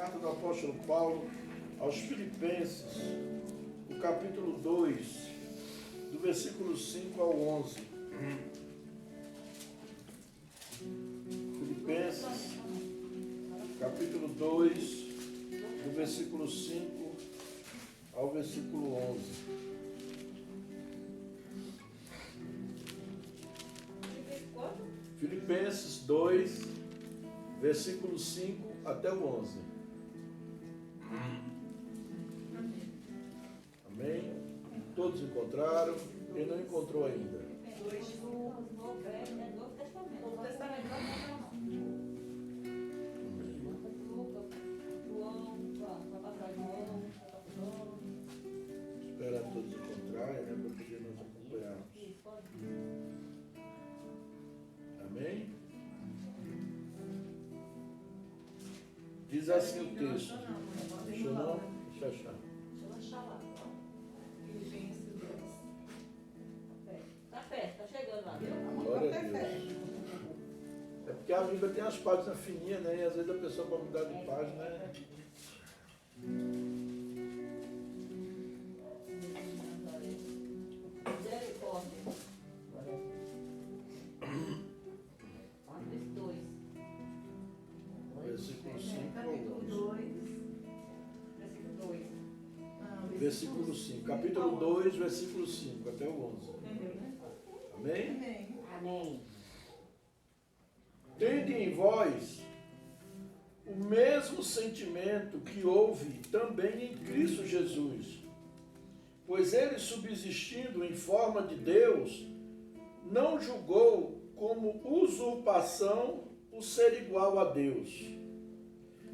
carta do apóstolo Paulo aos Filipenses, o capítulo 2, do versículo 5 ao 11. Filipenses, capítulo 2, do versículo 5 ao versículo 11. Filipenses 2, versículo 5 até o 11. Amém? Todos encontraram? Quem não encontrou ainda? Novo Testamento. Novo Testamento. Esperar todos encontrarem, né? Para poder nós acompanharmos. Amém? Diz assim o texto. Deixa eu não? Deixa eu achar. Deixa eu achar lá. Filipenses 2. Tá perto, tá chegando lá, viu? Glória a Deus. É porque a Bíblia tem as páginas fininhas, né? E às vezes a pessoa para mudar de página, né? Versículo 5 ao 11. Versículo 5. Capítulo 2, versículo 5 até o 11. Amém? Amém. Tende em vós o mesmo sentimento que houve também em Cristo Jesus. Pois ele, subsistindo em forma de Deus, não julgou como usurpação o ser igual a Deus.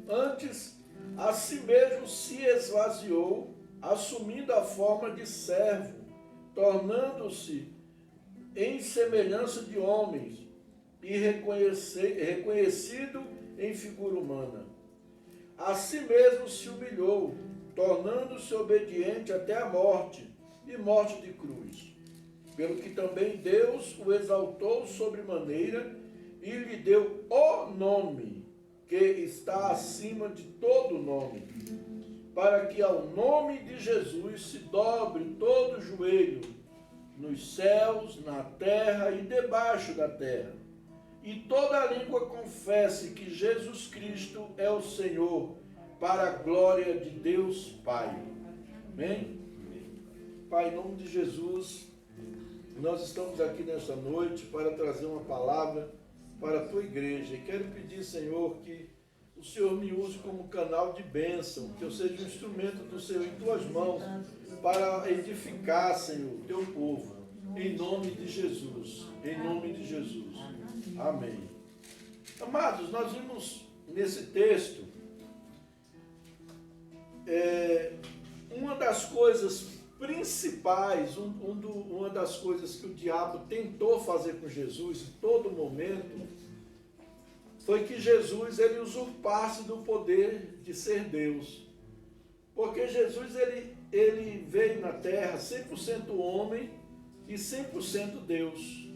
Antes, a si mesmo se esvaziou, assumindo a forma de servo, tornando-se em semelhança de homens e reconhecido em figura humana. A si mesmo se humilhou, tornando-se obediente até a morte, e morte de cruz. Pelo que também Deus o exaltou sobremaneira e lhe deu o nome que está acima de todo nome, para que ao nome de Jesus se dobre todo o joelho, nos céus, na terra e debaixo da terra, e toda língua confesse que Jesus Cristo é o Senhor, para a glória de Deus Pai. Amém? Pai, em nome de Jesus, nós estamos aqui nesta noite para trazer uma palavra para a tua igreja. E quero pedir, Senhor, que o Senhor me use como canal de bênção, que eu seja um instrumento do Senhor em tuas mãos, para edificar, Senhor, o teu povo. Em nome de Jesus. Em nome de Jesus. Amém. Amados, nós vimos nesse texto uma das coisas principais, uma das coisas que o diabo tentou fazer com Jesus em todo momento, foi que Jesus ele usurpasse do poder de ser Deus. Porque Jesus ele veio na terra 100% homem e 100% Deus.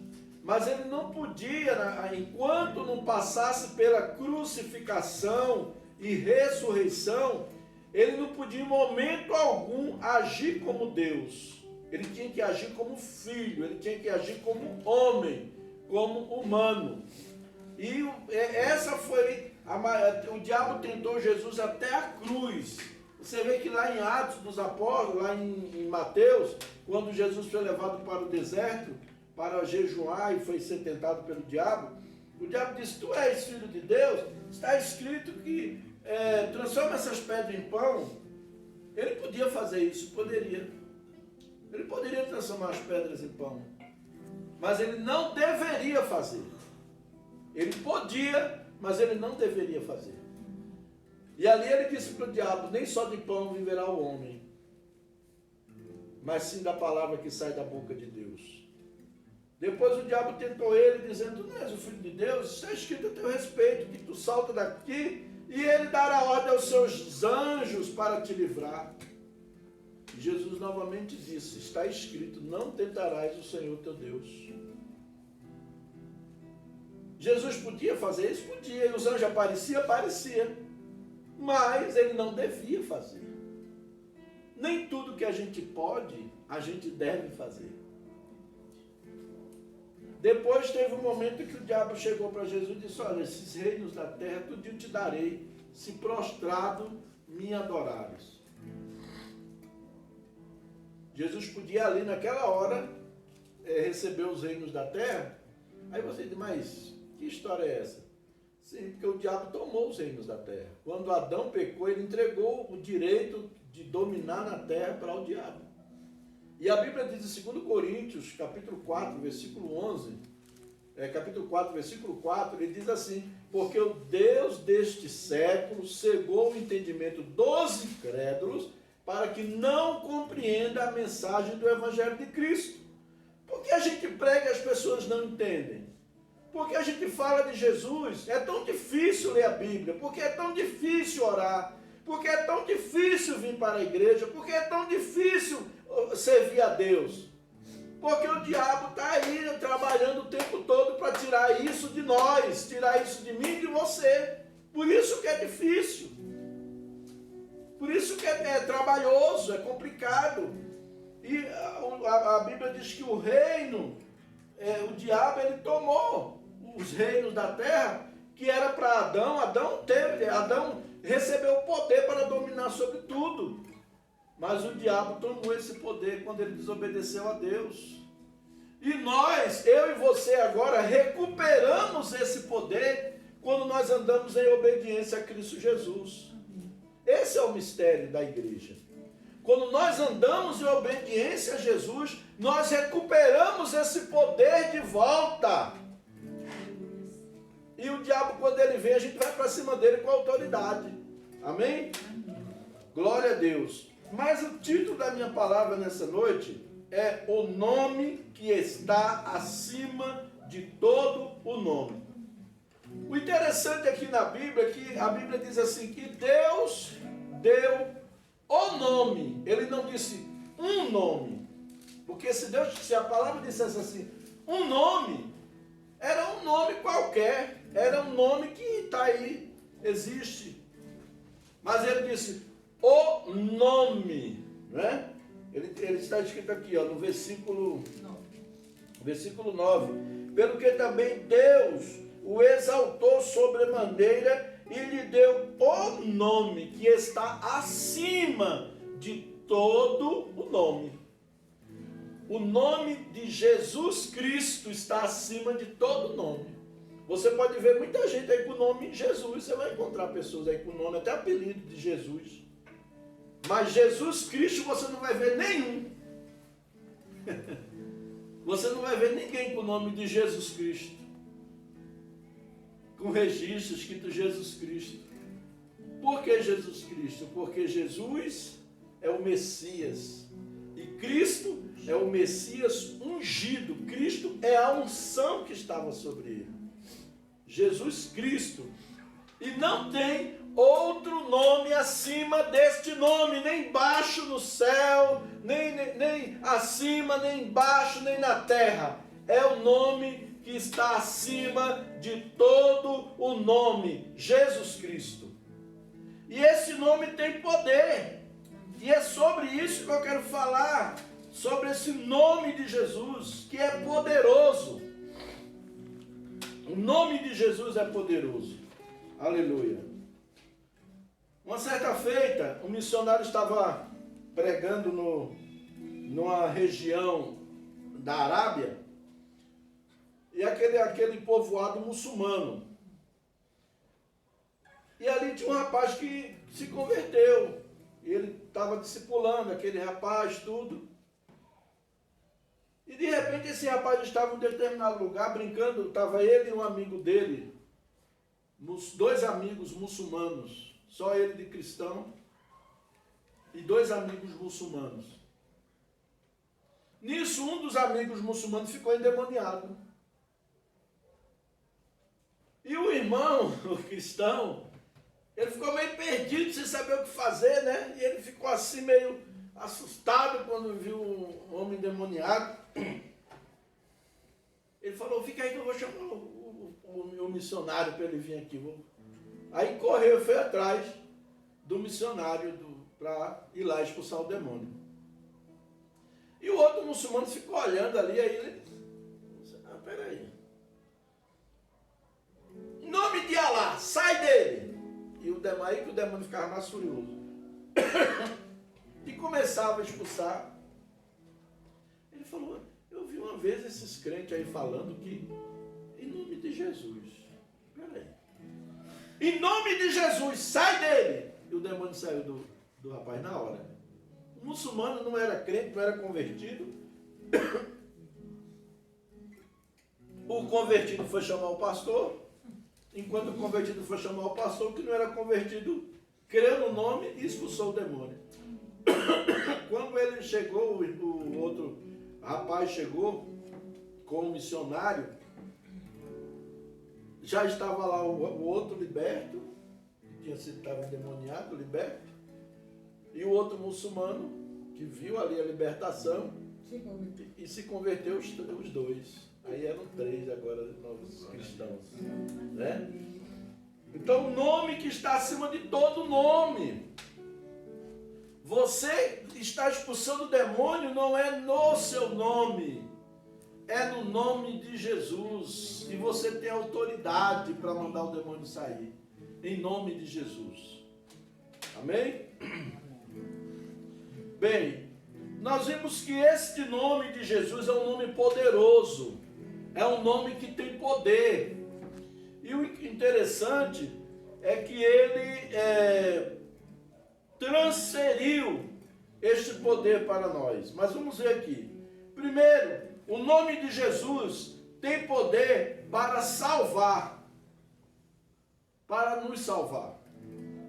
Mas ele não podia, enquanto não passasse pela crucificação e ressurreição, ele não podia em momento algum agir como Deus. Ele tinha que agir como filho, ele tinha que agir como homem, como humano. E essa foi, o diabo tentou Jesus até a cruz. Você vê que lá em Atos dos Apóstolos, lá em Mateus, quando Jesus foi levado para o deserto, para jejuar e foi ser tentado pelo diabo, o diabo disse: tu és filho de Deus, está escrito que transforma essas pedras em pão. Ele podia fazer isso, poderia. Ele poderia transformar as pedras em pão, mas ele não deveria fazer. Ele podia, mas ele não deveria fazer. E ali ele disse para o diabo: nem só de pão viverá o homem, mas sim da palavra que sai da boca de Deus. Depois o diabo tentou ele, dizendo: tu não és o filho de Deus, está escrito a teu respeito, que tu salta daqui e ele dará ordem aos seus anjos para te livrar. E Jesus novamente disse: está escrito, não tentarás o Senhor teu Deus. Jesus podia fazer isso? Podia. E os anjos apareciam? Aparecia. mas ele não devia fazer. Nem tudo que a gente pode, a gente deve fazer. Depois teve um momento que o diabo chegou para Jesus e disse: olha, esses reinos da terra, tudo eu te darei, se prostrado me adorares. Jesus podia ali naquela hora receber os reinos da terra. Aí você diz: mas que história é essa? Sim, porque o diabo tomou os reinos da terra. Quando Adão pecou, ele entregou o direito de dominar na terra para o diabo. E a Bíblia diz em 2 Coríntios, capítulo 4, versículo 11, capítulo 4, versículo 4, ele diz assim: porque o Deus deste século cegou o entendimento dos incrédulos para que não compreenda a mensagem do Evangelho de Cristo. Por que a gente prega e as pessoas não entendem? Porque a gente fala de Jesus, é tão difícil ler a Bíblia, porque é tão difícil orar, porque é tão difícil vir para a igreja, porque é tão difícil servir a Deus. Porque o diabo está aí trabalhando o tempo todo para tirar isso de nós, tirar isso de mim e de você. Por isso que é difícil. Por isso que é trabalhoso, é complicado. E a Bíblia diz que o reino, o diabo, ele tomou os reinos da terra, que era para Adão. Adão recebeu o poder para dominar sobre tudo. Mas o diabo tomou esse poder quando ele desobedeceu a Deus. E nós, eu e você agora, recuperamos esse poder quando nós andamos em obediência a Cristo Jesus. Esse é o mistério da igreja. Quando nós andamos em obediência a Jesus, nós recuperamos esse poder de volta. E o diabo, quando ele vem, a gente vai para cima dele com autoridade. Amém? Glória a Deus. Mas o título da minha palavra nessa noite é o nome que está acima de todo o nome. O interessante aqui na Bíblia é que a Bíblia diz assim, que Deus deu o nome. Ele não disse um nome. Porque se a palavra dissesse assim, um nome, era um nome qualquer. Era um nome que está aí, existe. Mas ele disse o nome, né? Ele está escrito aqui, ó, no versículo 9. Pelo que também Deus o exaltou sobremaneira e lhe deu o nome que está acima de todo o nome. O nome de Jesus Cristo está acima de todo nome. Você pode ver muita gente aí com o nome Jesus. Você vai encontrar pessoas aí com o nome, até apelido de Jesus. Mas Jesus Cristo você não vai ver nenhum. Você não vai ver ninguém com o nome de Jesus Cristo. Com registro escrito Jesus Cristo. Por que Jesus Cristo? Porque Jesus é o Messias. E Cristo é o Messias ungido. Cristo é a unção que estava sobre ele. Jesus Cristo. E não tem outro nome acima deste nome, nem embaixo no céu, nem acima, nem embaixo, nem na terra. É o nome que está acima de todo o nome, Jesus Cristo. E esse nome tem poder. E é sobre isso que eu quero falar, sobre esse nome de Jesus, que é poderoso. O nome de Jesus é poderoso. Aleluia. Uma certa feita, um missionário estava pregando numa região da Arábia, e aquele povoado muçulmano. E ali tinha um rapaz que se converteu. E ele estava discipulando aquele rapaz, tudo. E de repente esse rapaz estava em um determinado lugar brincando, estava ele e um amigo dele, dois amigos muçulmanos, só ele de cristão e dois amigos muçulmanos. Nisso, um dos amigos muçulmanos ficou endemoniado. E o irmão, o cristão, ele ficou meio perdido, sem saber o que fazer, né? E ele ficou assim meio assustado quando viu um homem endemoniado. Ele falou, fica aí que eu vou chamar o missionário para ele vir aqui. Aí correu, foi atrás. do missionário para ir lá expulsar o demônio. E o outro muçulmano ficou olhando ali, aí ele disse, peraí. Em nome de Alá, sai dele! E o demônio ficava mais furioso. E começava a expulsar. Ele falou, eu vi uma vez esses crentes aí falando que, em nome de Jesus, peraí. Em nome de Jesus, sai dele! E o demônio saiu do rapaz na hora. O muçulmano não era crente, não era convertido. O convertido foi chamar o pastor. Enquanto o convertido foi chamar o pastor, que não era convertido, creu no nome e expulsou o demônio. Quando ele chegou, o outro rapaz chegou com o missionário, já estava lá o outro liberto, que estava endemoniado, liberto, e o outro muçulmano, que viu ali a libertação, e se converteu os dois. Aí eram 3 agora, novos cristãos. Né? Então o nome que está acima de todo nome. Você está expulsando o demônio, não é no seu nome. É no nome de Jesus. E você tem autoridade para mandar o demônio sair. Em nome de Jesus. Amém? Bem, nós vimos que este nome de Jesus é um nome poderoso. É um nome que tem poder. E o interessante é que ele transferiu este poder para nós. Mas vamos ver aqui. Primeiro, o nome de Jesus tem poder para salvar. Para nos salvar.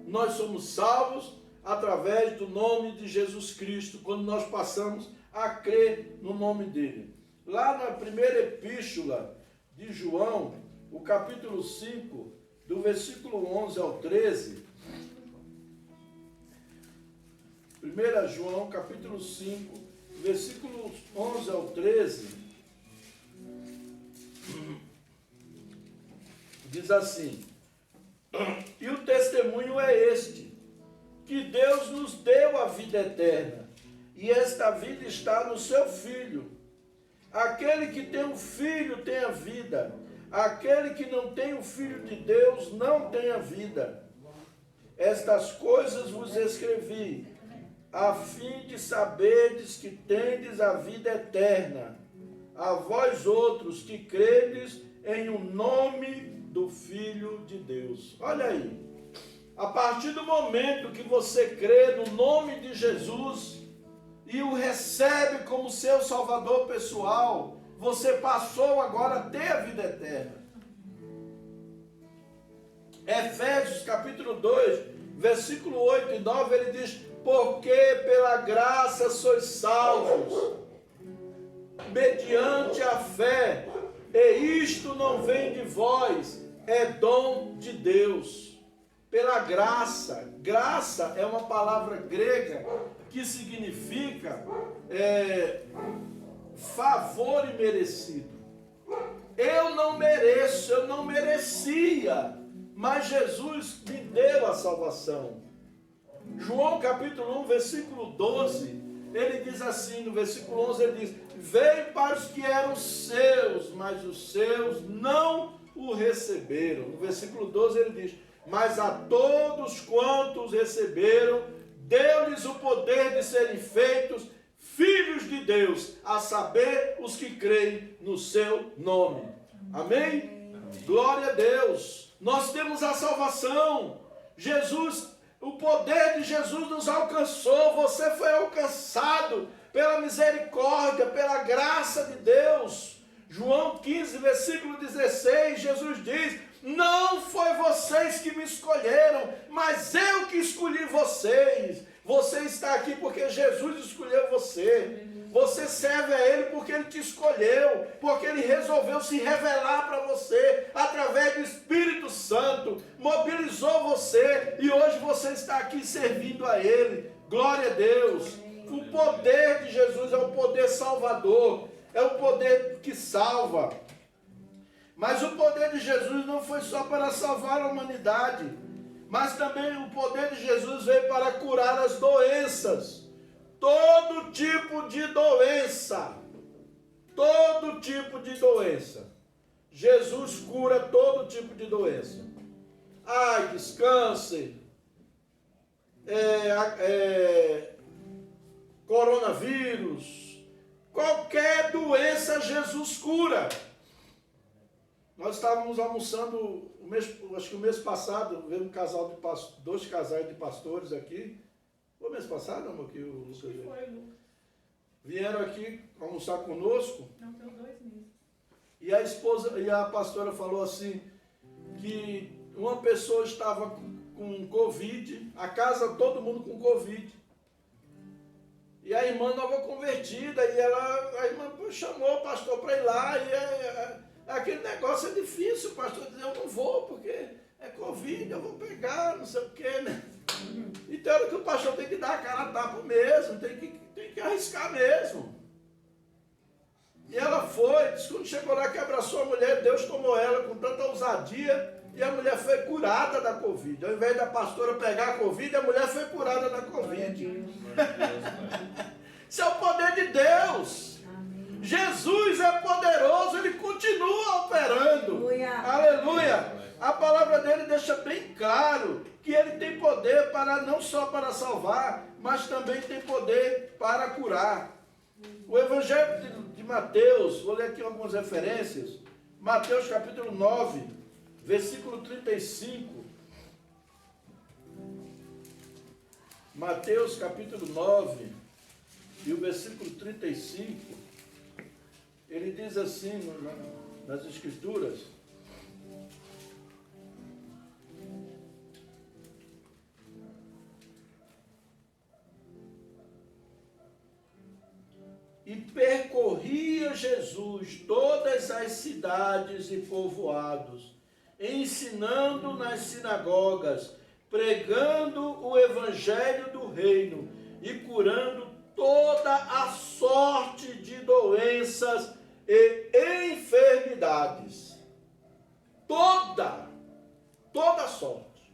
Nós somos salvos através do nome de Jesus Cristo, quando nós passamos a crer no nome dele. Lá na primeira epístola de João, o capítulo 5, do versículo 11 ao 13. 1 João, capítulo 5, versículos 11 ao 13. Diz assim: e o testemunho é este, que Deus nos deu a vida eterna, e esta vida está no seu Filho. Aquele que tem o Filho tem a vida. Aquele que não tem o Filho de Deus não tem a vida. Estas coisas vos escrevi, a fim de saberdes que tendes a vida eterna, a vós outros que credes em o nome do Filho de Deus. Olha aí, a partir do momento que você crê no nome de Jesus e o recebe como seu salvador pessoal, você passou agora a ter a vida eterna. Efésios capítulo 2, versículo 8 e 9, ele diz: porque pela graça sois salvos, mediante a fé, e isto não vem de vós, é dom de Deus. Pela graça. Graça é uma palavra grega que significa favor imerecido. Eu não mereço, eu não merecia, mas Jesus me deu a salvação. João capítulo 1, versículo 12, ele diz assim, no versículo 11, ele diz: veio para os que eram seus, mas os seus não o receberam. No versículo 12 ele diz: mas a todos quantos receberam, deu-lhes o poder de serem feitos filhos de Deus, a saber, os que creem no seu nome. Amém? Glória a Deus. Nós temos a salvação. Jesus, o poder de Jesus nos alcançou. Você foi alcançado pela misericórdia, pela graça de Deus. João 15, versículo 16, Jesus diz: não foi vocês que me escolheram, mas eu que escolhi vocês. Você está aqui porque Jesus escolheu você. Você serve a Ele porque Ele te escolheu, porque Ele resolveu se revelar para você através do Espírito Santo, mobilizou você e hoje você está aqui servindo a Ele. Glória a Deus. O poder de Jesus é um poder salvador, é um poder que salva. Mas o poder de Jesus não foi só para salvar a humanidade, Mas também o poder de Jesus veio para curar as doenças. Todo tipo de doença. Todo tipo de doença. Jesus cura todo tipo de doença. AIDS, câncer, coronavírus, qualquer doença Jesus cura. Nós estávamos almoçando, acho que o mês passado, veio um casal de dois casais de pastores aqui. Foi o mês passado, amor, que o Lucas veio? Foi, Lucas. Vieram aqui almoçar conosco. Não, tem 2 meses. E a esposa e a pastora falou assim, que uma pessoa estava com Covid, a casa todo mundo com Covid. E a irmã nova convertida, e a irmã chamou o pastor para ir lá, e aquele negócio é difícil, o pastor diz, eu não vou, porque é Covid, eu vou pegar, não sei o quê, né? Então é que o pastor tem que dar a cara a tapa mesmo, tem que arriscar mesmo. E ela foi, disse que quando chegou lá que abraçou a mulher, Deus tomou ela com tanta ousadia, e a mulher foi curada da Covid. Ao invés da pastora pegar a Covid, a mulher foi curada da Covid. Isso é o poder de Deus. Amém. Jesus é poderoso, ele continua operando. Aleluia. Aleluia. A palavra dele deixa bem claro que ele tem poder para não só para salvar, mas também tem poder para curar. O Evangelho de Mateus, vou ler aqui algumas referências. Mateus capítulo 9, versículo 35. Mateus capítulo 9 e o versículo 35. Ele diz assim nas Escrituras: e percorria Jesus todas as cidades e povoados, ensinando nas sinagogas, pregando o evangelho do reino e curando toda a sorte de doenças e enfermidades. Toda sorte.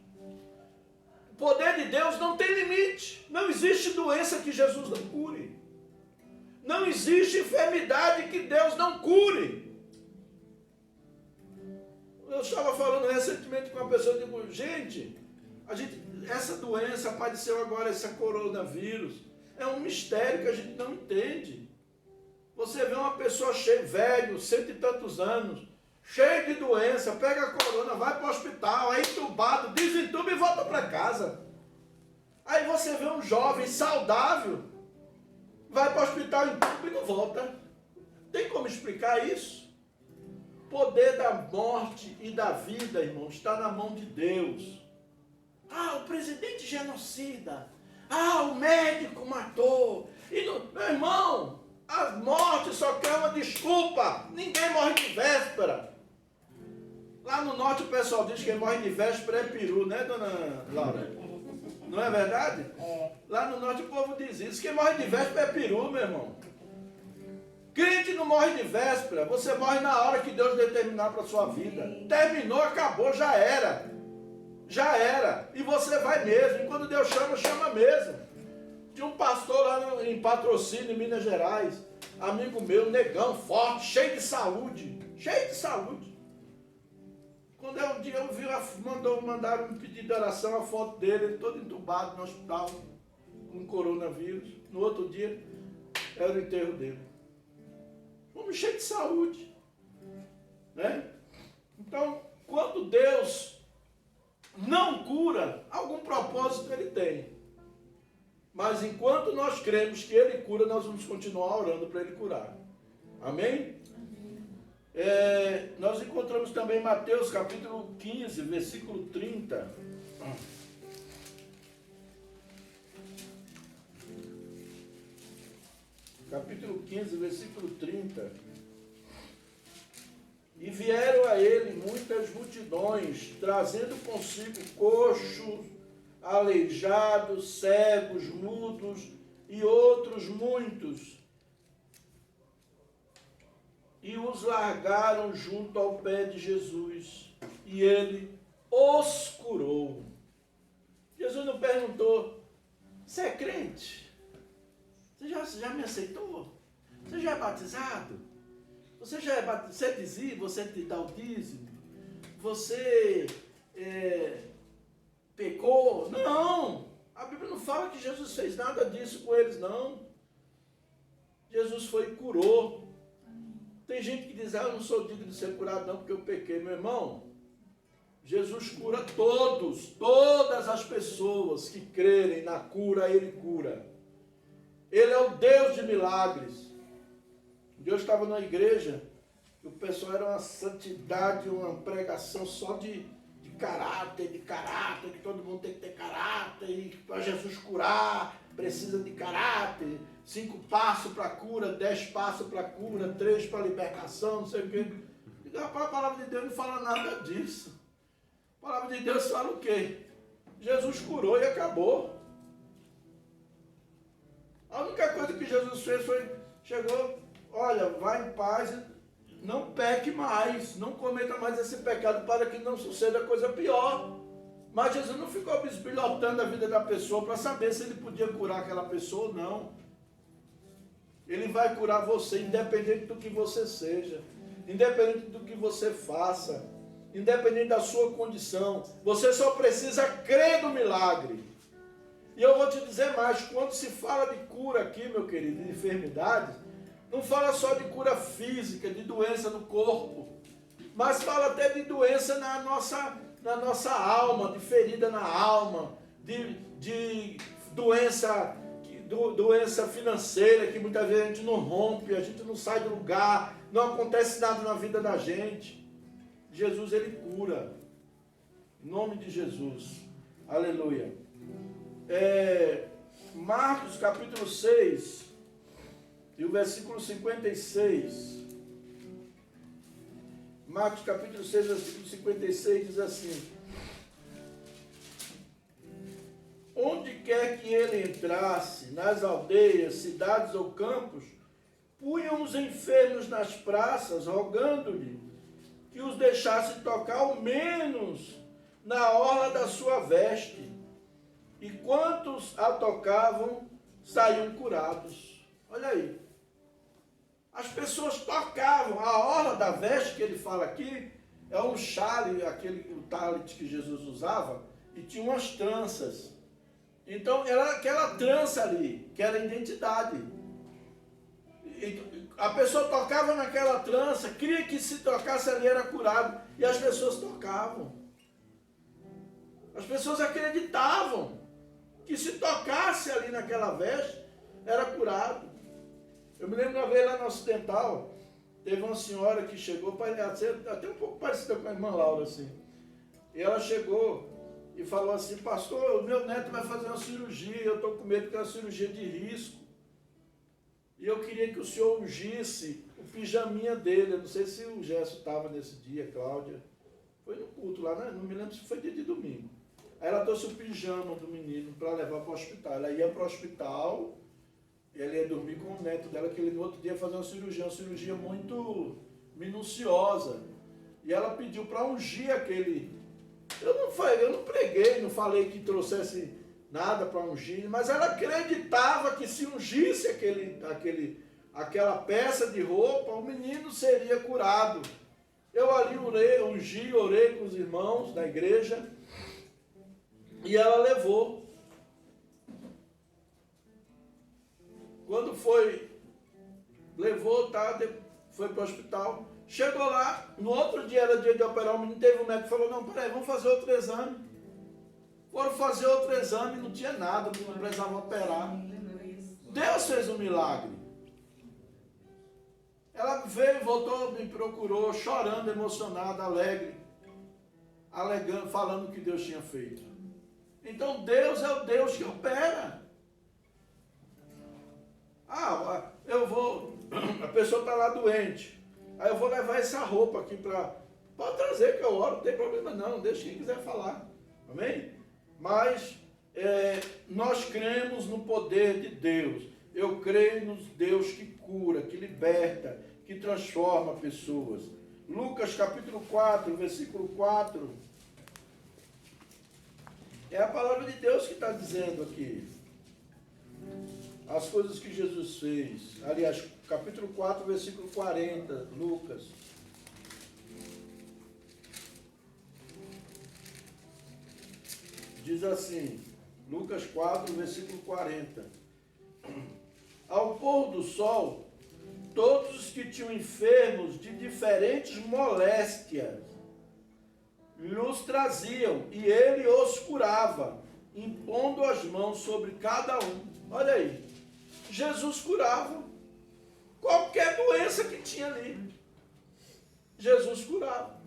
O poder de Deus não tem limite. Não existe doença que Jesus não cure. Não existe enfermidade que Deus não cure. Eu estava falando recentemente com uma pessoa, eu digo, gente, essa doença apareceu agora, esse coronavírus, é um mistério que a gente não entende. Você vê uma pessoa velho, 100 e tantos anos, cheio de doença, pega a corona, vai para o hospital, é entubado, desentuba e volta para casa. Aí você vê um jovem saudável, vai para o hospital, entuba e não volta. Tem como explicar isso? O poder da morte e da vida, irmão, está na mão de Deus. Ah, o presidente genocida. Ah, o médico matou. Meu irmão, a morte só quer uma desculpa. Ninguém morre de véspera. Lá no norte o pessoal diz que quem morre de véspera é peru, né, dona Laura? Não é verdade? É. Lá no norte o povo diz isso. Quem morre de véspera é peru, meu irmão. Crente não morre de véspera. Você morre na hora que Deus determinar para a sua vida. Terminou, acabou, já era. Já era. E você vai mesmo. E quando Deus chama, chama mesmo. Tinha um pastor lá em Patrocínio, em Minas Gerais. Amigo meu, negão, forte, cheio de saúde. Cheio de saúde. Quando um dia eu vi, mandaram um pedido de oração, a foto dele, ele todo entubado no hospital, com coronavírus. No outro dia, era o enterro dele. Homem cheio de saúde. Né? Então, quando Deus não cura, algum propósito ele tem. Mas enquanto nós cremos que ele cura, nós vamos continuar orando para ele curar. Amém? Nós encontramos também Mateus capítulo 15, versículo 30. Capítulo 15, versículo 30. E vieram a ele muitas multidões, trazendo consigo coxos, aleijados, cegos, mudos e outros muitos. E os largaram junto ao pé de Jesus, e ele os curou. Jesus não perguntou, você é crente? Você já me aceitou? Você já é batizado? Você já é batizado? Você é dízimo? Você dá o dízimo? Você pecou? Não! A Bíblia não fala que Jesus fez nada disso com eles, não. Jesus foi e curou. Tem gente que diz, eu não sou digno de ser curado não, porque eu pequei. Meu irmão, Jesus cura todas as pessoas que crerem na cura, Ele cura. Ele é o Deus de milagres. Deus estava na igreja, e o pessoal era uma santidade, uma pregação só de caráter, que todo mundo tem que ter caráter, e para Jesus curar, precisa de caráter, 5 passos para cura, 10 passos para cura, 3 para libertação, não sei o quê. E a palavra de Deus não fala nada disso. A palavra de Deus fala o quê? Jesus curou e acabou. A única coisa que Jesus fez foi, chegou, olha, vai em paz, não peque mais, não cometa mais esse pecado para que não suceda coisa pior. Mas Jesus não ficou bisbilhotando a vida da pessoa para saber se ele podia curar aquela pessoa ou não. Ele vai curar você, independente do que você seja, independente do que você faça, independente da sua condição. Você só precisa crer no milagre. E eu vou te dizer mais, quando se fala de cura aqui, meu querido, de enfermidades, não fala só de cura física, de doença no corpo, mas fala até de doença na nossa alma, de ferida na alma, de doença financeira, que muitas vezes a gente não rompe, a gente não sai do lugar, não acontece nada na vida da gente. Jesus, ele cura. Em nome de Jesus. Aleluia. Marcos capítulo 6 e o versículo 56. Marcos capítulo 6, versículo 56 diz assim: onde quer que ele entrasse, nas aldeias, cidades ou campos, punham os enfermos nas praças, rogando-lhe que os deixasse tocar ao menos na orla da sua veste. E quantos a tocavam, saíam curados. Olha aí. As pessoas tocavam. A orla da veste que ele fala aqui é um chale, o talit que Jesus usava, e tinha umas tranças. Então, era aquela trança ali, que era a identidade. E a pessoa tocava naquela trança, cria que se tocasse ali era curado. E as pessoas tocavam. As pessoas acreditavam que se tocasse ali naquela veste, era curado. Eu me lembro uma vez lá no Ocidental, teve uma senhora que chegou, até um pouco parecida com a irmã Laura, assim. E ela chegou e falou assim: pastor, o meu neto vai fazer uma cirurgia, eu estou com medo que é uma cirurgia de risco. E eu queria que o senhor ungisse o pijaminha dele. Eu não sei se o Gerson estava nesse dia, Cláudia. Foi no culto lá, né? Não me lembro se foi dia de domingo. Aí ela trouxe o pijama do menino para levar para o hospital. Ela ia para o hospital, ela ia dormir com o neto dela, que ele no outro dia ia fazer uma cirurgia muito minuciosa. E ela pediu para ungir aquele... Eu não preguei, não falei que trouxesse nada para ungir, mas ela acreditava que se ungisse aquela peça de roupa, o menino seria curado. Eu ali orei com os irmãos da igreja, e ela levou. Quando levou, tá, foi para o hospital, chegou lá, no outro dia era dia de operar, o menino teve um médico que falou: não, peraí, vamos fazer outro exame. Foram fazer outro exame, não tinha nada, não precisava operar. Deus fez um milagre. Ela veio, voltou, me procurou, chorando, emocionada, alegre, alegando, falando o que Deus tinha feito. Então Deus é o Deus que opera. A pessoa está lá doente, aí eu vou levar essa roupa aqui pode trazer que eu oro, não tem problema não, deixa quem quiser falar, amém? Mas nós cremos no poder de Deus. Eu creio no Deus que cura, que liberta, que transforma pessoas. Lucas capítulo 4, versículo 4. É a palavra de Deus que está dizendo aqui. As coisas que Jesus fez. Aliás, capítulo 4, versículo 40, Lucas. Diz assim, Lucas 4, versículo 40. Ao pôr do sol, todos os que tinham enfermos de diferentes moléstias lhes traziam, e ele os curava, impondo as mãos sobre cada um. Olha aí, Jesus curava qualquer doença que tinha ali. Jesus curava.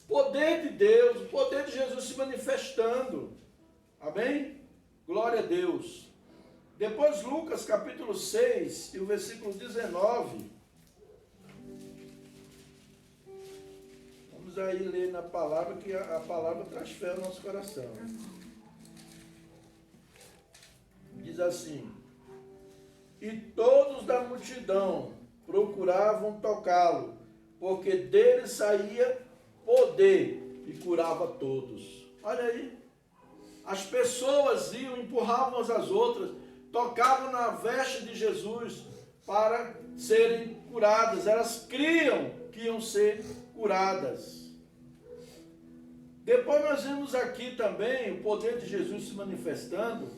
Poder de Deus, o poder de Jesus se manifestando. Amém? Glória a Deus. Depois Lucas capítulo 6 e o versículo 19. Vamos aí ler na palavra, que a palavra traz fé ao nosso coração. Diz assim: e todos da multidão procuravam tocá-lo, porque dele saía poder e curava todos. Olha aí, as pessoas iam, empurravam umas às outras, tocavam na veste de Jesus para serem curadas. Elas criam que iam ser curadas. Depois nós vimos aqui também o poder de Jesus se manifestando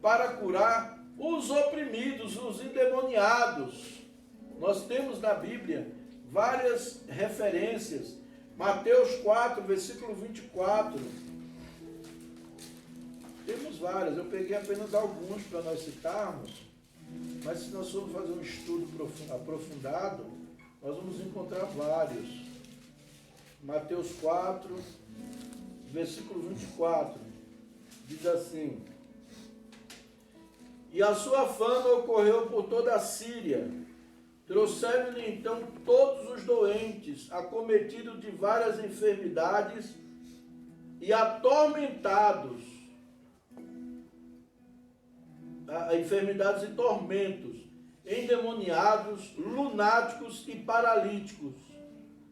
para curar os oprimidos, os endemoniados. Nós temos na Bíblia várias referências. Mateus 4, versículo 24. Temos várias, eu peguei apenas alguns para nós citarmos, mas se nós formos fazer um estudo aprofundado, nós vamos encontrar vários. Mateus 4, versículo 24, diz assim: e a sua fama ocorreu por toda a Síria. Trouxeram-lhe então todos os doentes, acometidos de várias enfermidades e atormentados, enfermidades e tormentos, endemoniados, lunáticos e paralíticos.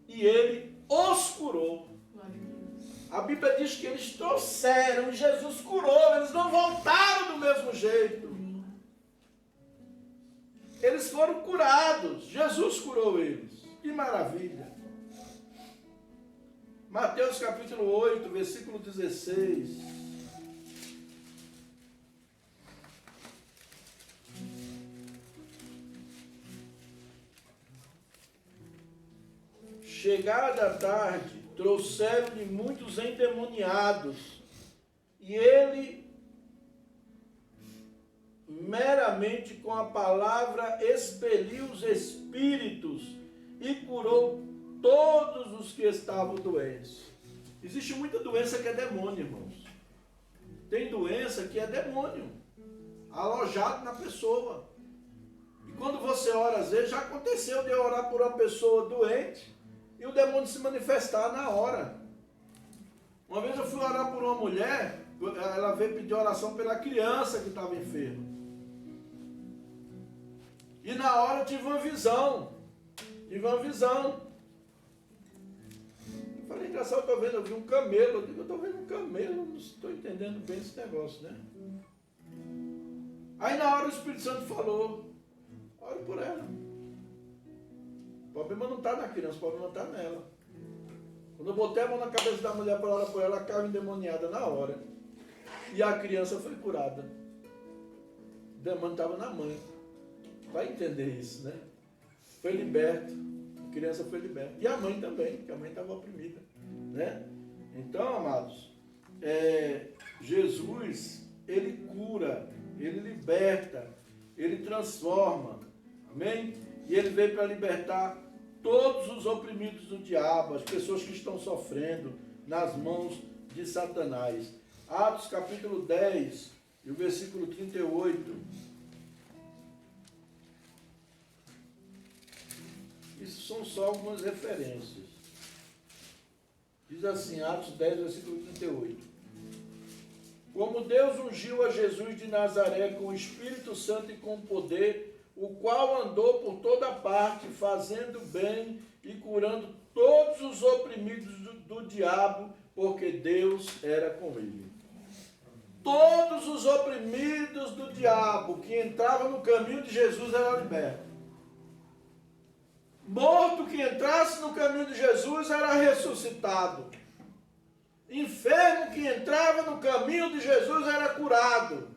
E ele os curou. A Bíblia diz que eles trouxeram e Jesus curou, eles não voltaram do mesmo jeito. Eles foram curados, Jesus curou eles. Que maravilha! Mateus capítulo 8, versículo 16. Chegada a tarde, trouxeram-lhe muitos endemoniados, e ele meramente com a palavra expeliu os espíritos e curou todos os que estavam doentes. Existe muita doença que é demônio, irmãos. Tem doença que é demônio alojado na pessoa. E quando você ora, às vezes, já aconteceu de eu orar por uma pessoa doente e o demônio se manifestar na hora. Uma vez eu fui orar por uma mulher, ela veio pedir oração pela criança que estava enferma. E na hora eu tive uma visão. Eu falei, engraçado, eu vi um camelo. Eu digo, eu estou vendo um camelo, não estou entendendo bem esse negócio, né? Aí na hora o Espírito Santo falou, ore por ela. O problema não está na criança, o problema está nela. Quando eu botei a mão na cabeça da mulher para orar por ela, ela caiu endemoniada na hora. E a criança foi curada. O demônio estava na mãe. Vai entender isso, né? Foi liberto. A criança foi liberta. E a mãe também, porque a mãe estava oprimida, né? Então, amados, Jesus, ele cura, ele liberta, ele transforma. Amém? E ele veio para libertar todos os oprimidos do diabo, as pessoas que estão sofrendo nas mãos de Satanás. Atos capítulo 10 e o versículo 38. Isso são só algumas referências. Diz assim, Atos 10, versículo 38. Como Deus ungiu a Jesus de Nazaré com o Espírito Santo e com poder, o qual andou por toda parte, fazendo bem e curando todos os oprimidos do diabo, porque Deus era com ele. Todos os oprimidos do diabo que entravam no caminho de Jesus eram libertos. Morto que entrasse no caminho de Jesus era ressuscitado. Enfermo que entrava no caminho de Jesus era curado.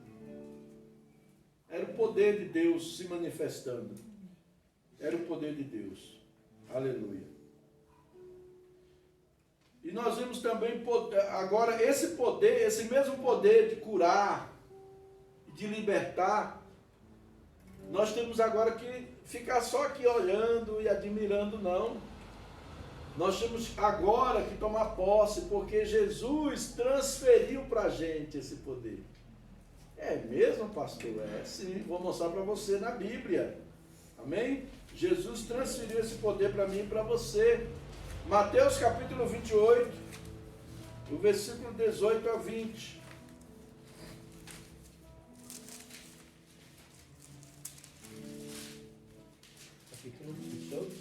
Era o poder de Deus se manifestando. Era o poder de Deus. Aleluia. E nós vimos também agora esse poder, esse mesmo poder de curar, de libertar. Nós temos agora que ficar só aqui olhando e admirando, não. Nós temos agora que tomar posse, porque Jesus transferiu para a gente esse poder. É mesmo, pastor? É sim, vou mostrar para você na Bíblia. Amém? Jesus transferiu esse poder para mim e para você. Mateus capítulo 28, do versículo 18 a 20.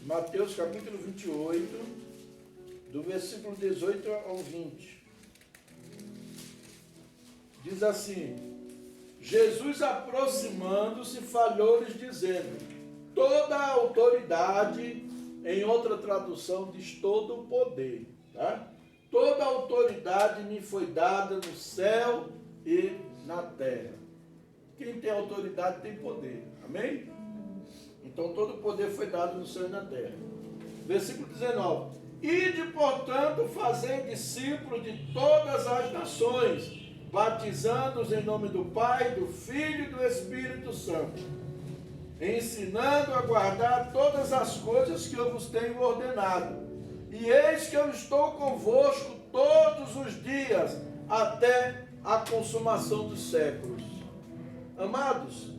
Mateus capítulo 28, do versículo 18 ao 20. Diz assim: Jesus, aproximando-se, falou-lhes dizendo: toda a autoridade, em outra tradução diz todo o poder, tá? Toda a autoridade me foi dada no céu e na terra. Quem tem autoridade tem poder, amém? Então todo o poder foi dado no céu e na terra. Versículo 19: ide, portanto, fazer discípulos de todas as nações, batizando-os em nome do Pai, do Filho e do Espírito Santo, ensinando a guardar todas as coisas que eu vos tenho ordenado. E eis que eu estou convosco todos os dias, até a consumação dos séculos. Amados,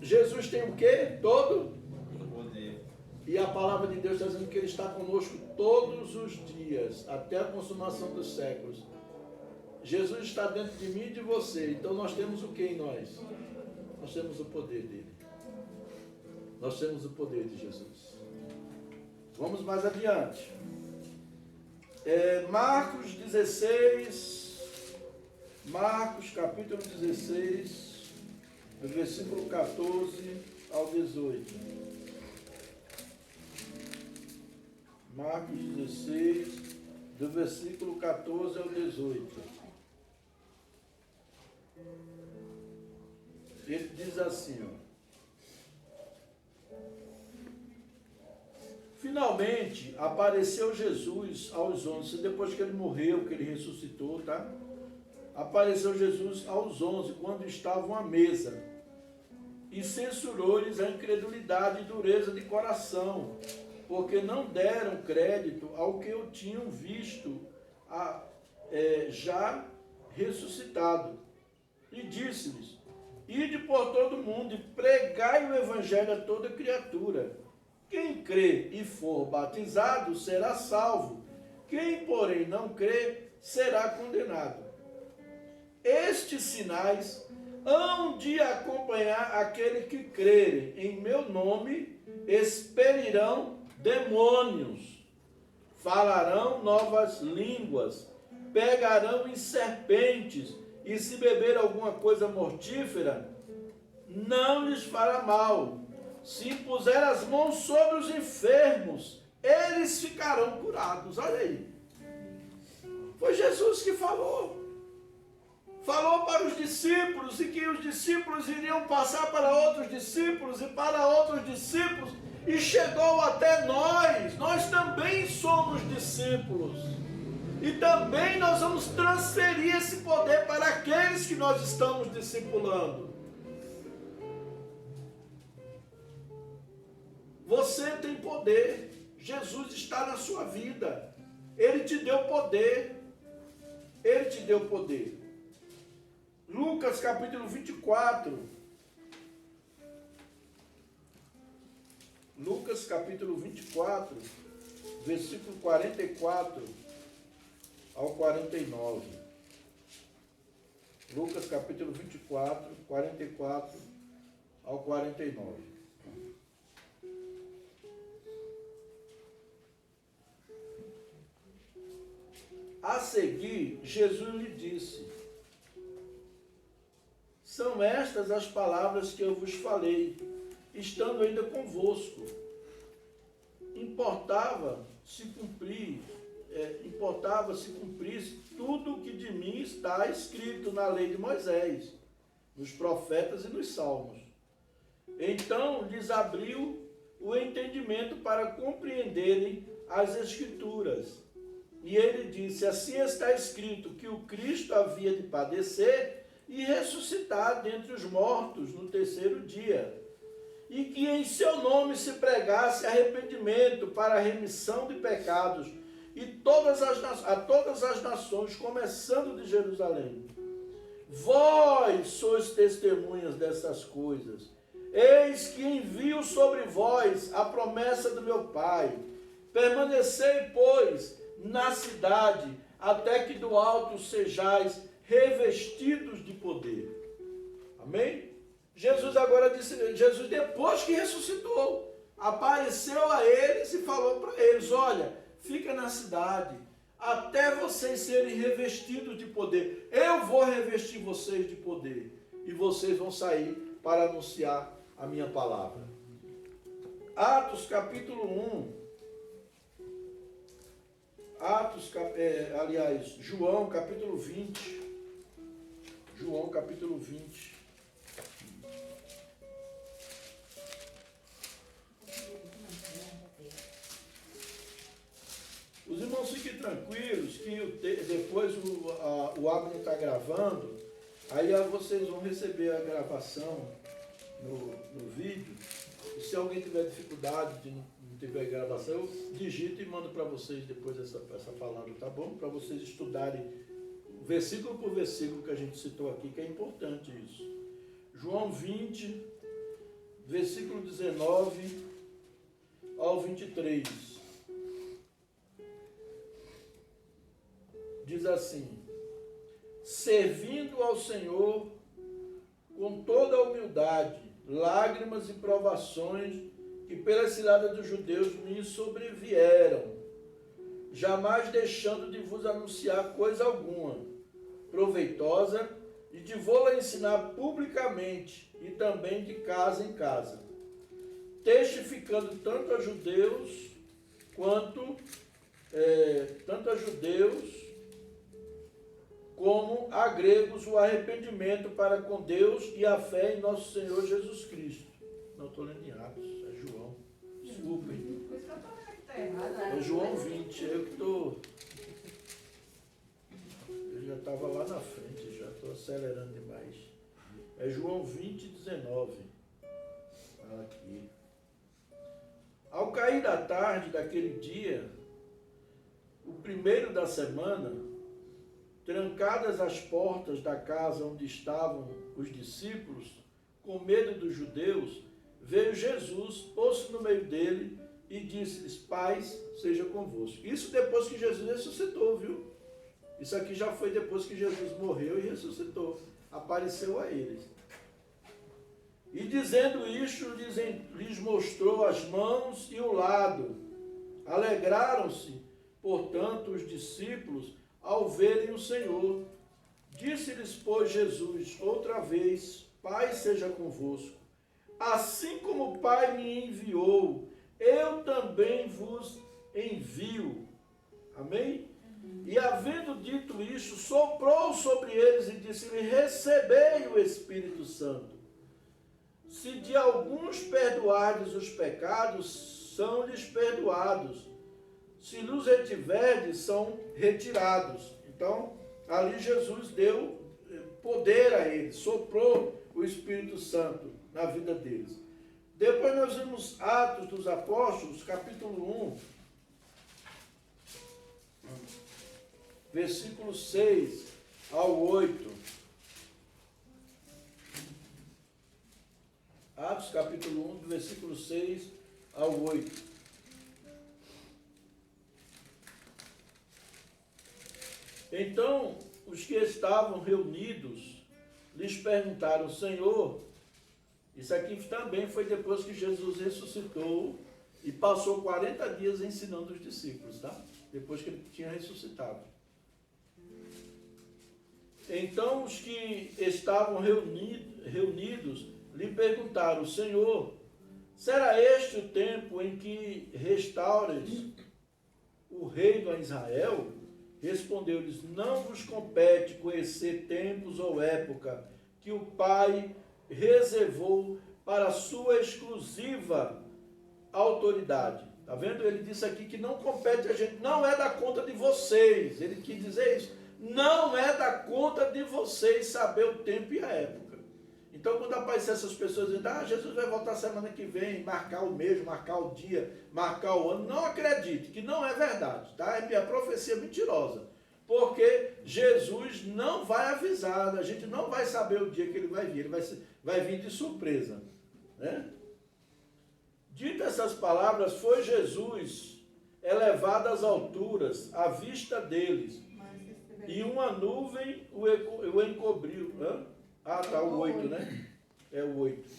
Jesus tem o quê? Todo poder. E a palavra de Deus está dizendo que Ele está conosco todos os dias, até a consumação dos séculos. Jesus está dentro de mim e de você. Então nós temos o que em nós? Nós temos o poder dele. Nós temos o poder de Jesus. Vamos mais adiante. Marcos 16, Marcos capítulo 16, do versículo 14 ao 18. Marcos 16, do versículo 14 ao 18. Ele diz assim, ó: finalmente apareceu Jesus aos 11, depois que ele morreu, que ele ressuscitou, tá? Apareceu Jesus aos 11, quando estavam à mesa, e censurou-lhes a incredulidade e dureza de coração, porque não deram crédito ao que eu tinham visto já ressuscitado. E disse-lhes: ide por todo o mundo e pregai o evangelho a toda criatura. Quem crê e for batizado será salvo. Quem, porém, não crê será condenado. Estes sinais hão de acompanhar aquele que crer em meu nome: expelirão demônios, falarão novas línguas, pegarão em serpentes, e se beber alguma coisa mortífera, não lhes fará mal. Se impuser as mãos sobre os enfermos, eles ficarão curados. Olha aí. Foi Jesus que falou. Falou para os discípulos, e que os discípulos iriam passar para outros discípulos e para outros discípulos, e chegou até nós. Nós também somos discípulos. E também nós vamos transferir esse poder para aqueles que nós estamos discipulando. Você tem poder. Jesus está na sua vida. Ele te deu poder. Ele te deu poder. Lucas capítulo 24. Lucas capítulo 24, versículo 44 ao 49. Lucas capítulo 24, 44 ao 49. A seguir, Jesus lhe disse: são estas as palavras que eu vos falei, estando ainda convosco. Importava se cumprisse tudo o que de mim está escrito na lei de Moisés, nos profetas e nos salmos. Então lhes abriu o entendimento para compreenderem as Escrituras. E ele disse: assim está escrito que o Cristo havia de padecer e ressuscitar dentre os mortos no terceiro dia, e que em seu nome se pregasse arrependimento para a remissão de pecados a todas as nações, começando de Jerusalém. Vós sois testemunhas dessas coisas. Eis que envio sobre vós a promessa do meu Pai. Permanecei, pois, na cidade, até que do alto sejais revestidos de poder. Amém? Jesus agora disse, Jesus depois que ressuscitou, apareceu a eles e falou para eles: olha, fica na cidade, até vocês serem revestidos de poder. Eu vou revestir vocês de poder, e vocês vão sair para anunciar a minha palavra. Atos capítulo 1. João capítulo 20. João capítulo 20. Os irmãos fiquem tranquilos que depois o Abner está gravando, aí vocês vão receber a gravação no vídeo. E se alguém tiver dificuldade de não tiver gravação, eu digito e mando para vocês depois essa palavra, tá bom? Para vocês estudarem versículo por versículo que a gente citou aqui, que é importante isso. João 20, versículo 19 ao 23. Diz assim: servindo ao Senhor com toda a humildade, lágrimas e provações que pela cilada dos judeus me sobrevieram, jamais deixando de vos anunciar coisa alguma proveitosa e de vô-la ensinar publicamente e também de casa em casa, testificando tanto a judeus como a gregos o arrependimento para com Deus e a fé em nosso Senhor Jesus Cristo. Não estou lendo em Atos, é João. Desculpem. É João 20, eu que estou... Eu já estava lá na frente, já estou acelerando demais. É João 20, 19. Aqui. Ao cair da tarde daquele dia, o primeiro da semana, trancadas as portas da casa onde estavam os discípulos, com medo dos judeus, veio Jesus, pôs-se no meio dele e disse-lhes: paz seja convosco. Isso depois que Jesus ressuscitou, viu? Isso aqui já foi depois que Jesus morreu e ressuscitou. Apareceu a eles. E dizendo isto, lhes mostrou as mãos e o lado. Alegraram-se, portanto, os discípulos ao verem o Senhor. Disse-lhes, pois, Jesus outra vez: paz seja convosco. Assim como o Pai me enviou, eu também vos envio. Amém? E havendo dito isto, soprou sobre eles e disse-lhe: recebei o Espírito Santo. Se de alguns perdoardes os pecados, são-lhes perdoados. Se lhes retiverdes, são retirados. Então, ali Jesus deu poder a eles, soprou o Espírito Santo na vida deles. Depois nós vimos Atos dos Apóstolos, capítulo 1, versículo 6 ao 8. Atos capítulo 1, do versículo 6 ao 8. Então, os que estavam reunidos lhes perguntaram: Senhor, isso aqui também foi depois que Jesus ressuscitou e passou 40 dias ensinando os discípulos, tá? Depois que ele tinha ressuscitado. Então os que estavam reunidos lhe perguntaram: Senhor, será este o tempo em que restaures o reino a Israel? Respondeu-lhes: não vos compete conhecer tempos ou época que o Pai reservou para sua exclusiva autoridade. Está vendo? Ele disse aqui que não compete a gente, não é da conta de vocês. Ele quis dizer isso. Não é da conta de vocês saber o tempo e a época. Então, quando aparecer essas pessoas dizendo: Jesus vai voltar semana que vem, marcar o mês, marcar o dia, marcar o ano, não acredite, que não é verdade, tá? É minha profecia mentirosa. Porque Jesus não vai avisar, a gente não vai saber o dia que ele vai vir, ele vai vir de surpresa, né? Dito essas palavras, foi Jesus elevado às alturas, à vista deles, e uma nuvem o encobriu. O 8, né? É o 8.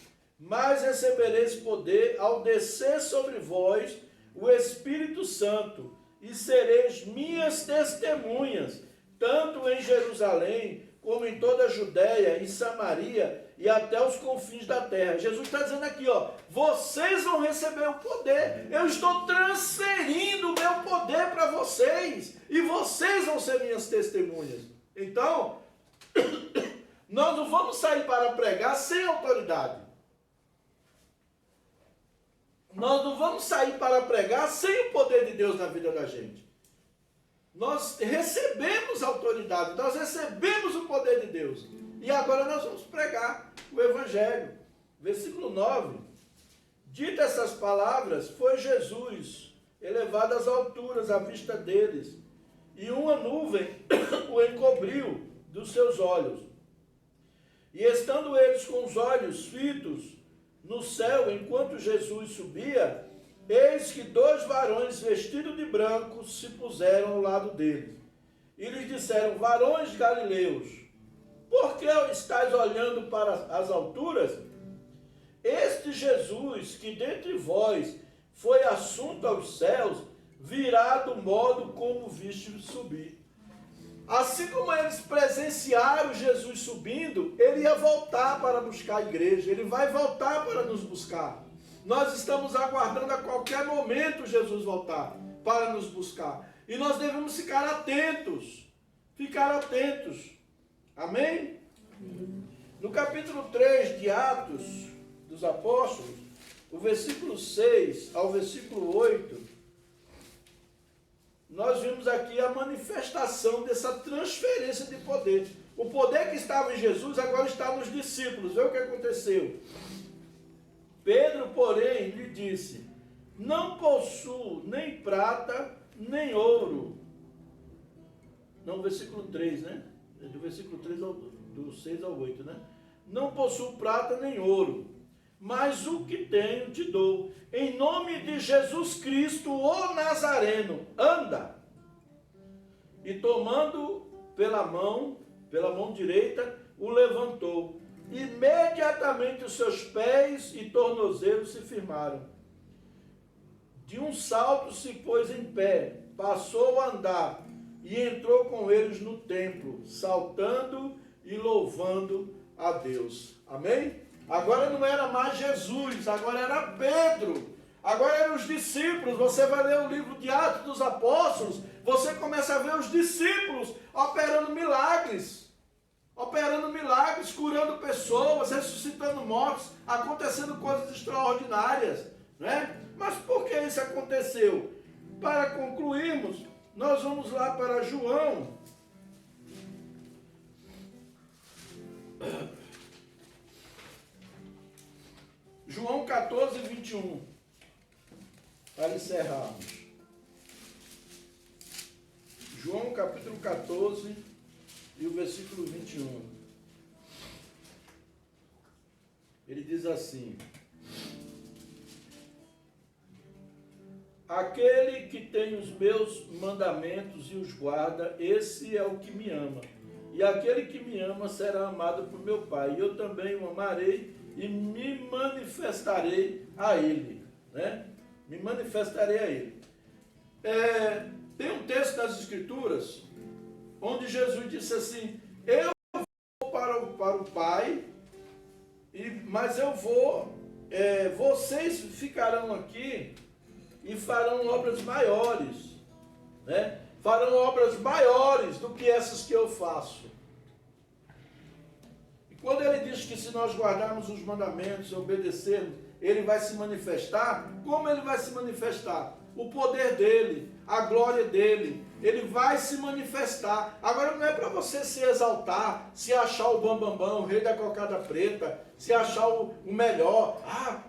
Mas recebereis poder ao descer sobre vós o Espírito Santo, e sereis minhas testemunhas, tanto em Jerusalém, como em toda a Judéia, em Samaria e até os confins da terra. Jesus está dizendo aqui, vocês vão receber o poder. Eu estou transferindo o meu poder para vocês, e vocês vão ser minhas testemunhas. Então, nós não vamos sair para pregar sem autoridade. Nós não vamos sair para pregar sem o poder de Deus na vida da gente. Nós recebemos autoridade, nós recebemos o poder de Deus. E agora nós vamos pregar o Evangelho. Versículo 9. Dito essas palavras, foi Jesus elevado às alturas à vista deles, e uma nuvem o encobriu dos seus olhos. E estando eles com os olhos fitos no céu, enquanto Jesus subia, eis que 2 varões vestidos de branco se puseram ao lado deles. E lhes disseram: varões galileus, por que estáis olhando para as alturas? Este Jesus, que dentre vós foi assunto aos céus, virá do modo como viste subir. Assim como eles presenciaram Jesus subindo, ele ia voltar para buscar a igreja, ele vai voltar para nos buscar. Nós estamos aguardando a qualquer momento Jesus voltar para nos buscar. E nós devemos ficar atentos. Amém? No capítulo 3 de Atos dos Apóstolos, o versículo 6 ao versículo 8, nós vimos aqui a manifestação dessa transferência de poder. O poder que estava em Jesus agora está nos discípulos. Vê o que aconteceu. Pedro, porém, lhe disse: não possuo nem prata, nem ouro. Não, versículo 3, né? Do versículo 3 do 6 ao 8, né? Não possuo prata nem ouro, mas o que tenho te dou. Em nome de Jesus Cristo, o Nazareno, anda. E tomando pela mão direita, o levantou. Imediatamente os seus pés e tornozelos se firmaram. De um salto se pôs em pé, passou a andar e entrou com eles no templo, saltando e louvando a Deus. Amém? Agora não era mais Jesus, agora era Pedro, agora eram os discípulos. Você vai ler o livro de Atos dos Apóstolos, você começa a ver os discípulos operando milagres, curando pessoas, ressuscitando mortos, acontecendo coisas extraordinárias, né? Mas por que isso aconteceu? Para concluirmos, nós vamos lá para João. João 14, 21. Para encerrarmos. João capítulo 14 e o versículo 21. Ele diz assim: aquele que tem os meus mandamentos e os guarda, esse é o que me ama. E aquele que me ama será amado por meu Pai. E eu também o amarei e me manifestarei a ele. Né? Me manifestarei a ele. Tem um texto das Escrituras onde Jesus disse assim: eu mas eu vou, vocês ficarão aqui e farão obras maiores, né? Farão obras maiores do que essas que eu faço. E quando ele diz que se nós guardarmos os mandamentos e obedecermos, ele vai se manifestar, como ele vai se manifestar? O poder dele, a glória dele, ele vai se manifestar. Agora não é para você se exaltar, se achar o bambambam, o rei da cocada preta, se achar o melhor.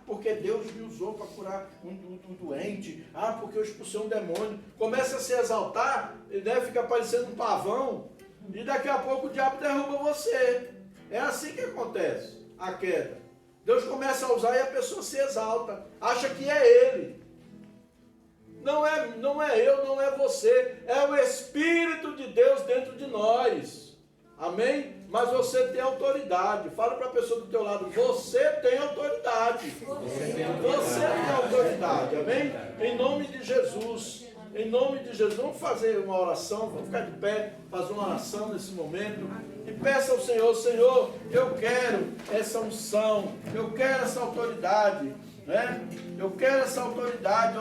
Porque Deus me usou para curar um doente. Porque eu expulsei um demônio. Começa a se exaltar, né? Fica parecendo um pavão, e daqui a pouco o diabo derruba você. É assim que acontece a queda. Deus começa a usar e a pessoa se exalta, acha que é ele. Não é eu, não é você, é o Espírito de Deus dentro de nós. Amém? Mas você tem autoridade. Fala para a pessoa do teu lado, você tem autoridade. Você tem autoridade, amém? Em nome de Jesus. Em nome de Jesus, vamos fazer uma oração, vamos ficar de pé, fazer uma oração nesse momento. E peça ao Senhor, Senhor, eu quero essa unção, eu quero essa autoridade. Né? Eu quero essa autoridade,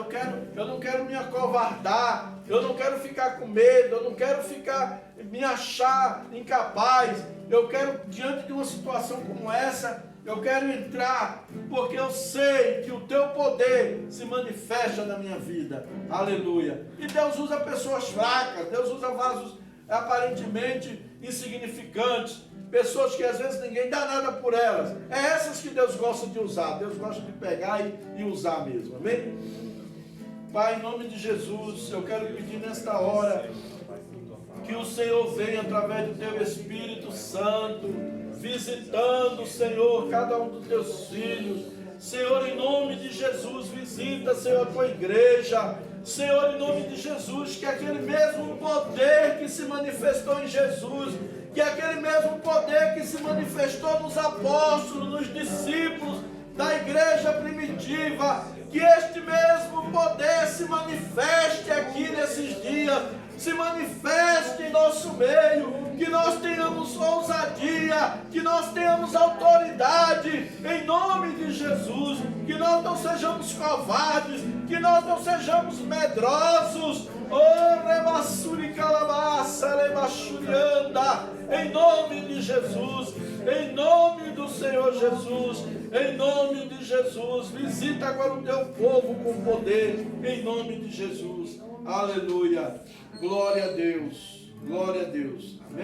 eu não quero me acovardar, eu não quero ficar com medo, eu não quero me achar incapaz, eu quero, diante de uma situação como essa, eu quero entrar, porque eu sei que o teu poder se manifesta na minha vida, aleluia. E Deus usa pessoas fracas, Deus usa vasos aparentemente insignificantes, pessoas que às vezes ninguém dá nada por elas. É essas que Deus gosta de usar. Deus gosta de pegar e usar mesmo. Amém? Pai, em nome de Jesus, eu quero pedir nesta hora que o Senhor venha através do teu Espírito Santo, visitando, Senhor, cada um dos teus filhos. Senhor, em nome de Jesus, visita, Senhor, a tua igreja. Senhor, em nome de Jesus, que aquele mesmo poder que se manifestou em Jesus, que aquele mesmo poder que se manifestou nos apóstolos, nos discípulos da igreja primitiva, que este mesmo poder se manifeste aqui nesses dias, se manifeste em nosso meio, que nós tenhamos ousadia, que nós tenhamos autoridade, em nome de Jesus, que nós não sejamos covardes, que nós não sejamos medrosos, em nome de Jesus, em nome do Senhor Jesus, em nome de Jesus, visita agora o teu povo com poder, em nome de Jesus, aleluia, glória a Deus, amém.